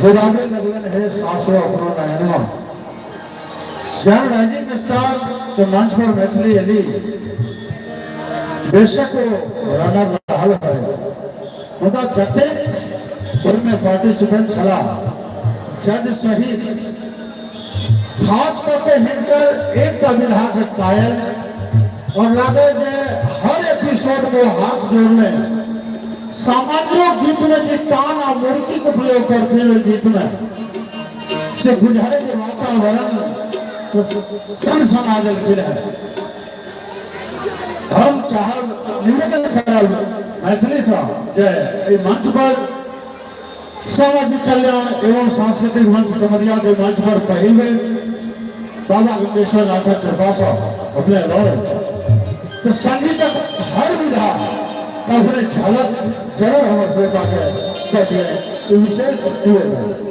जुराबे लगन है सासो अपनो नयनो जहाँ राजी दस्तार तो मंच पर मैथिली अली बेशक वो रनर हल है खुदा जथे उनमें पार्टिसिपेंट चला जज सहित खास करके हिंकर एक का विधा के कायल और लगे जे हर एपिसोड में हाथ जोड़ने सामान्य गीत में जो तान और मुर्की का प्रयोग करते हुए गीत में से बुझाए के वातावरण तन समाजल फिर है हम चाह निवेदन करल मैथिली सा जय मंच पर सामाजिक कल्याण एवं सांस्कृतिक मंच कमरिया के मंच पर पहले बाबा गंगेश्वर नाथ कृपा सा अपने लॉर्ड तो संगीत हर विधा का अपने झलक जरूर हमारे श्रोता के कहते हैं विशेष निवेदन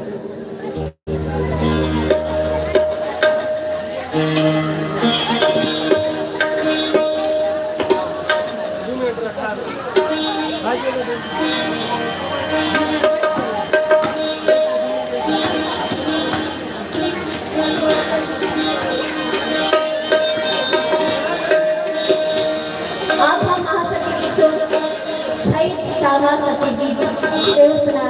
आप हम आ सकते छठ सामा सती गीत देव सुना